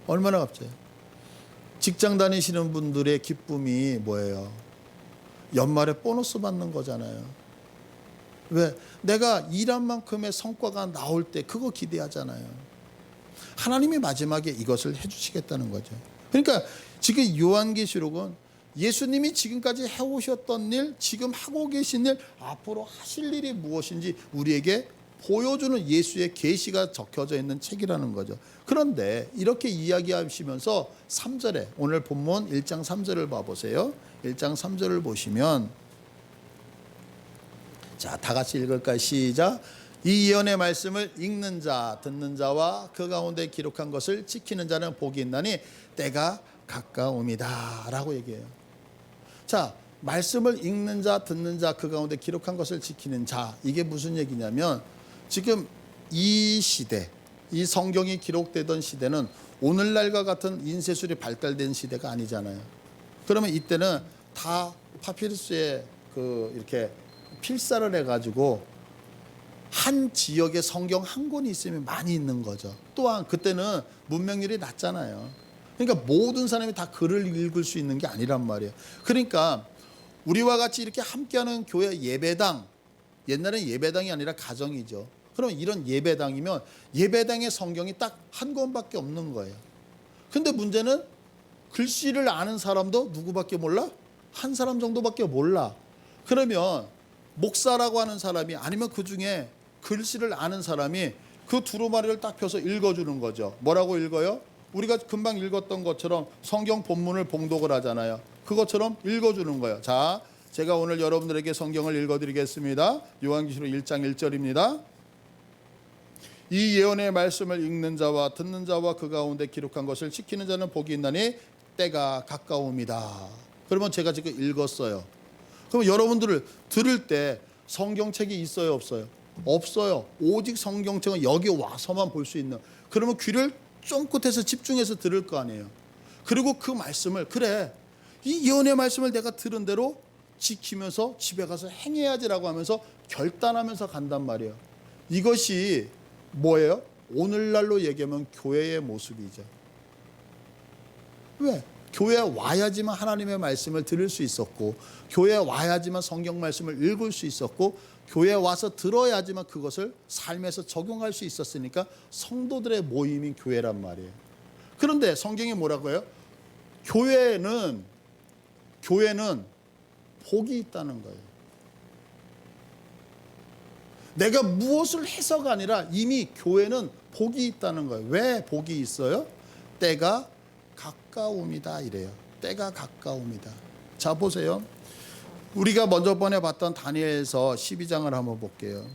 얼마나 값져요. 직장 다니시는 분들의 기쁨이 뭐예요? 연말에 보너스 받는 거잖아요. 왜? 내가 일한 만큼의 성과가 나올 때 그거 기대하잖아요. 하나님이 마지막에 이것을 해주시겠다는 거죠. 그러니까 지금 요한계시록은 예수님이 지금까지 해오셨던 일, 지금 하고 계신 일, 앞으로 하실 일이 무엇인지 우리에게 보여주는 예수의 계시가 적혀져 있는 책이라는 거죠. 그런데 이렇게 이야기하시면서 3절에, 오늘 본문 1장 3절을 봐보세요. 1장 3절을 보시면, 자, 다 같이 읽을까요? 시작. 이 예언의 말씀을 읽는 자, 듣는 자와 그 가운데 기록한 것을 지키는 자는 복이 있나니 때가 가까움이다 라고 얘기해요. 자, 말씀을 읽는 자, 듣는 자, 그 가운데 기록한 것을 지키는 자, 이게 무슨 얘기냐면, 지금 이 시대, 이 성경이 기록되던 시대는 오늘날과 같은 인쇄술이 발달된 시대가 아니잖아요. 그러면 이때는 다 파피루스에 이렇게 필사를 해가지고 한 지역에 성경 한 권이 있으면 많이 있는 거죠. 또한 그때는 문명률이 낮잖아요. 그러니까 모든 사람이 다 글을 읽을 수 있는 게 아니란 말이에요. 그러니까 우리와 같이 이렇게 함께하는 교회 예배당, 옛날엔 예배당이 아니라 가정이죠. 그럼 이런 예배당이면 예배당의 성경이 딱 한 권밖에 없는 거예요. 근데 문제는 글씨를 아는 사람도 누구밖에 몰라? 한 사람 정도밖에 몰라. 그러면 목사라고 하는 사람이, 아니면 그 중에 글씨를 아는 사람이 그 두루마리를 딱 펴서 읽어주는 거죠. 뭐라고 읽어요? 우리가 금방 읽었던 것처럼 성경 본문을 봉독을 하잖아요. 그것처럼 읽어주는 거예요. 자, 제가 오늘 여러분들에게 성경을 읽어드리겠습니다. 요한계시록 1장 1절입니다. 이 예언의 말씀을 읽는 자와 듣는 자와 그 가운데 기록한 것을 지키는 자는 복이 있나니 때가 가까움이다. 그러면 제가 지금 읽었어요. 그럼 여러분들을 들을 때 성경책이 있어요, 없어요? 없어요. 오직 성경책은 여기 와서만 볼 수 있는. 그러면 귀를 쫑긋해서 집중해서 들을 거 아니에요. 그리고 그 말씀을, 그래, 이 예언의 말씀을 내가 들은 대로 지키면서 집에 가서 행해야지라고 하면서 결단하면서 간단 말이에요. 이것이 뭐예요? 오늘날로 얘기하면 교회의 모습이죠. 왜? 교회에 와야지만 하나님의 말씀을 들을 수 있었고, 교회에 와야지만 성경 말씀을 읽을 수 있었고, 교회에 와서 들어야지만 그것을 삶에서 적용할 수 있었으니까 성도들의 모임인 교회란 말이에요. 그런데 성경이 뭐라고 해요? 교회는 복이 있다는 거예요. 내가 무엇을 해서가 아니라 이미 교회는 복이 있다는 거예요. 왜 복이 있어요? 때가 가까움이다 이래요. 때가 가까움이다. 자, 보세요. 우리가 먼저 번에 봤던 다니엘서 12장을 한번 볼게요.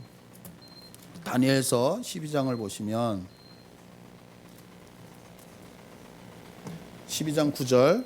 다니엘서 12장을 보시면 12장 9절,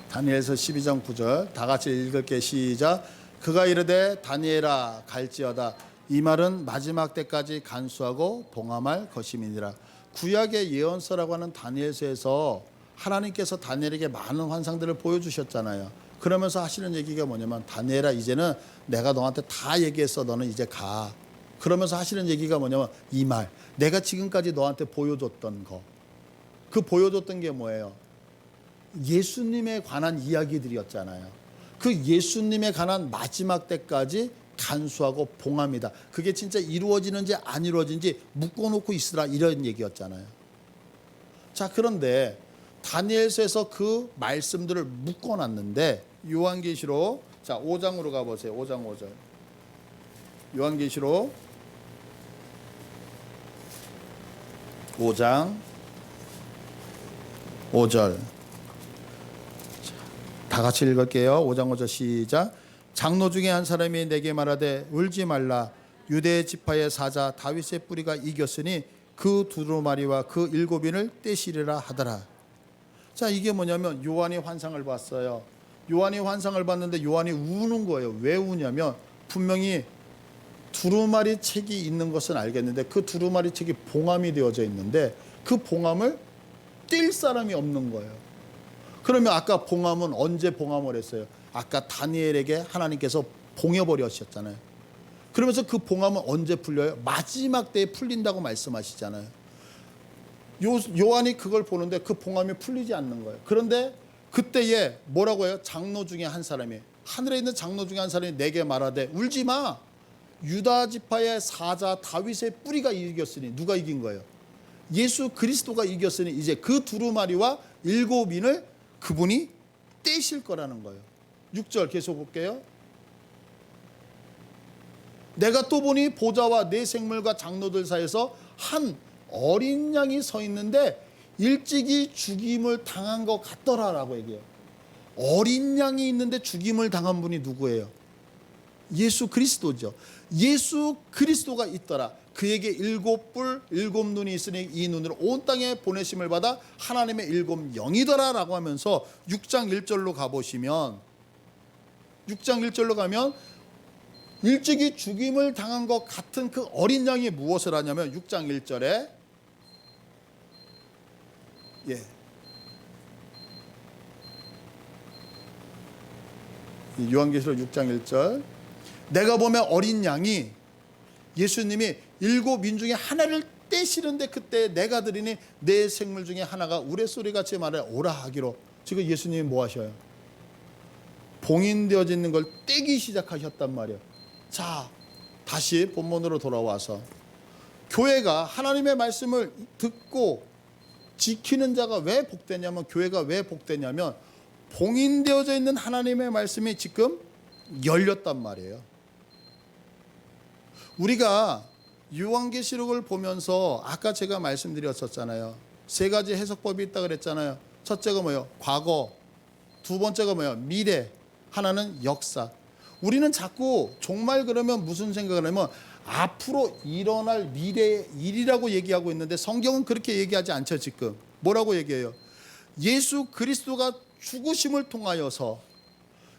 다니엘서 12장 9절 다 같이 읽을게. 시작. 그가 이르되 다니엘아 갈지어다. 이 말은 마지막 때까지 간수하고 봉함할 것임이니라. 구약의 예언서라고 하는 다니엘서에서 하나님께서 다니엘에게 많은 환상들을 보여주셨잖아요. 그러면서 하시는 얘기가 뭐냐면, 다니엘아 이제는 내가 너한테 다 얘기했어, 너는 이제 가. 그러면서 하시는 얘기가 뭐냐면, 이 말, 내가 지금까지 너한테 보여줬던 거, 그 보여줬던 게 뭐예요? 예수님에 관한 이야기들이었잖아요. 그 예수님에 관한 마지막 때까지 간수하고 봉합니다. 그게 진짜 이루어지는지 안 이루어지는지 묶어놓고 있으라, 이런 얘기였잖아요. 자, 그런데 다니엘서에서 그 말씀들을 묶어놨는데, 요한계시록, 자 5장으로 가보세요. 5장 5절. 요한계시록 5장 5절. 다 같이 읽을게요. 5장 5절 시작. 장로 중에 한 사람이 내게 말하되 울지 말라. 유대 지파의 사자 다윗의 뿌리가 이겼으니 그 두루마리와 그 일곱인을 떼시리라 하더라. 자, 이게 뭐냐면 요한이 환상을 봤어요. 요한이 환상을 봤는데 요한이 우는 거예요. 왜 우냐면 분명히 두루마리 책이 있는 것은 알겠는데 그 두루마리 책이 봉함이 되어져 있는데 그 봉함을 뛸 사람이 없는 거예요. 그러면 아까 봉함은 언제 봉함을 했어요? 아까 다니엘에게 하나님께서 봉해버리셨잖아요. 그러면서 그 봉함은 언제 풀려요? 마지막 때에 풀린다고 말씀하시잖아요. 요한이 그걸 보는데 그 봉함이 풀리지 않는 거예요. 그런데 그때에 뭐라고 해요? 장로 중에 한 사람이, 하늘에 있는 장로 중에 한 사람이 내게 말하되 울지 마. 유다 지파의 사자 다윗의 뿌리가 이겼으니. 누가 이긴 거예요? 예수 그리스도가 이겼으니 이제 그 두루마리와 일곱인을 그분이 떼실 거라는 거예요. 6절 계속 볼게요. 내가 또 보니 보좌와 네 생물과 장로들 사이에서 한 어린 양이 서 있는데 일찍이 죽임을 당한 것 같더라라고 얘기해요. 어린 양이 있는데 죽임을 당한 분이 누구예요? 예수 그리스도죠. 예수 그리스도가 있더라. 그에게 일곱 뿔 일곱 눈이 있으니 이 눈으로 온 땅에 보내심을 받아 하나님의 일곱 영이더라 라고 하면서 6장 1절로 가보시면, 6장 1절로 가면 일찍이 죽임을 당한 것 같은 그 어린 양이 무엇을 하냐면 6장 1절에 요한계시록 6장 1절, 내가 보면 어린 양이, 예수님이 일곱 인 중에 하나를 떼시는데 그때 내가 드리니 네 생물 중에 하나가 우레소리같이 말해 오라 하기로. 지금 예수님이 뭐 하셔요? 봉인되어져 있는 걸 떼기 시작하셨단 말이에요. 자, 다시 본문으로 돌아와서 교회가 하나님의 말씀을 듣고 지키는 자가 왜 복되냐면, 교회가 왜 복되냐면 봉인되어져 있는 하나님의 말씀이 지금 열렸단 말이에요. 우리가 요한계시록을 보면서 아까 제가 말씀드렸었잖아요. 세 가지 해석법이 있다 그랬잖아요. 첫째가 뭐예요? 과거. 두 번째가 뭐예요? 미래. 하나는 역사. 우리는 자꾸 종말 그러면 무슨 생각을 하냐면 앞으로 일어날 미래의 일이라고 얘기하고 있는데 성경은 그렇게 얘기하지 않죠. 지금 뭐라고 얘기해요? 예수 그리스도가 죽으심을 통하여서,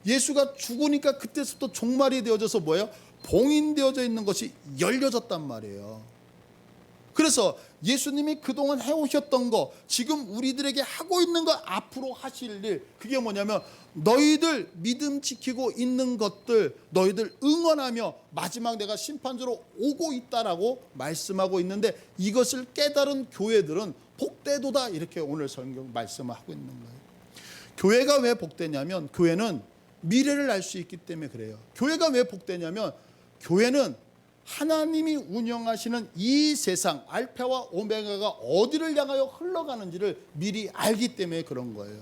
예수가 죽으니까 그때부터 종말이 되어져서 뭐예요? 봉인되어져 있는 것이 열려졌단 말이에요. 그래서 예수님이 그동안 해오셨던 거, 지금 우리들에게 하고 있는 거, 앞으로 하실 일, 그게 뭐냐면 너희들 믿음 지키고 있는 것들 너희들 응원하며 마지막 내가 심판주로 오고 있다라고 말씀하고 있는데, 이것을 깨달은 교회들은 복되도다, 이렇게 오늘 성경 말씀을 하고 있는 거예요. 교회가 왜 복되냐면 교회는 미래를 알 수 있기 때문에 그래요. 교회가 왜 복되냐면 교회는 하나님이 운영하시는 이 세상 알파와 오메가가 어디를 향하여 흘러가는지를 미리 알기 때문에 그런 거예요.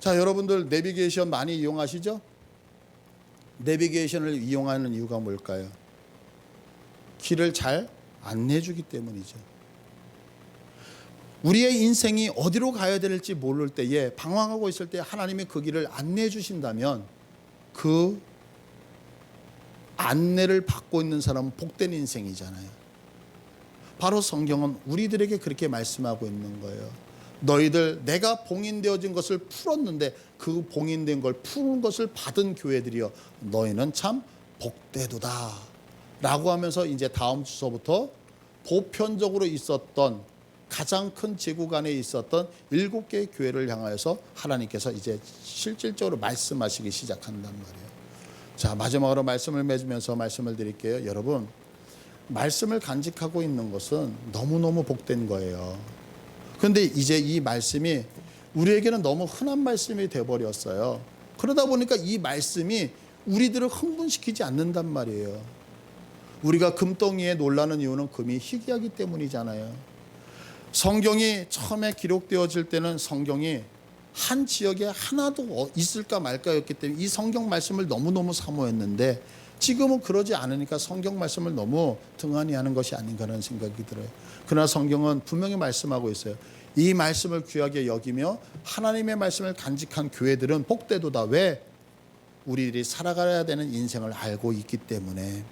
자, 여러분들 내비게이션 많이 이용하시죠? 내비게이션을 이용하는 이유가 뭘까요? 길을 잘 안내해주기 때문이죠. 우리의 인생이 어디로 가야 될지 모를 때에, 방황하고 있을 때 하나님이 그 길을 안내해 주신다면 그 안내를 받고 있는 사람은 복된 인생이잖아요. 바로 성경은 우리들에게 그렇게 말씀하고 있는 거예요. 너희들 내가 봉인되어진 것을 풀었는데 그 봉인된 걸 푸는 것을 받은 교회들이여 너희는 참 복되도다 라고 하면서 이제 다음 주서부터 보편적으로 있었던 가장 큰 제국 안에 있었던 7개의 교회를 향하여서 하나님께서 이제 실질적으로 말씀하시기 시작한단 말이에요. 자, 마지막으로 말씀을 맺으면서 말씀을 드릴게요. 여러분, 말씀을 간직하고 있는 것은 너무너무 복된 거예요. 그런데 이제 이 말씀이 우리에게는 너무 흔한 말씀이 돼버렸어요. 그러다 보니까 이 말씀이 우리들을 흥분시키지 않는단 말이에요. 우리가 금덩이에 놀라는 이유는 금이 희귀하기 때문이잖아요. 성경이 처음에 기록되어질 때는 성경이 한 지역에 하나도 있을까 말까였기 때문에 이 성경 말씀을 너무너무 사모했는데, 지금은 그러지 않으니까 성경 말씀을 너무 등한히 하는 것이 아닌가라는 생각이 들어요. 그러나 성경은 분명히 말씀하고 있어요. 이 말씀을 귀하게 여기며 하나님의 말씀을 간직한 교회들은 복되도다. 왜? 우리들이 살아가야 되는 인생을 알고 있기 때문에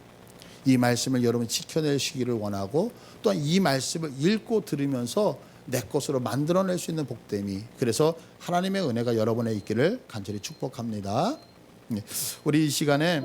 이 말씀을 여러분 지켜내시기를 원하고, 또한 이 말씀을 읽고 들으면서 내 것으로 만들어낼 수 있는 복됨이, 그래서 하나님의 은혜가 여러분에 있기를 간절히 축복합니다. 우리 이 시간에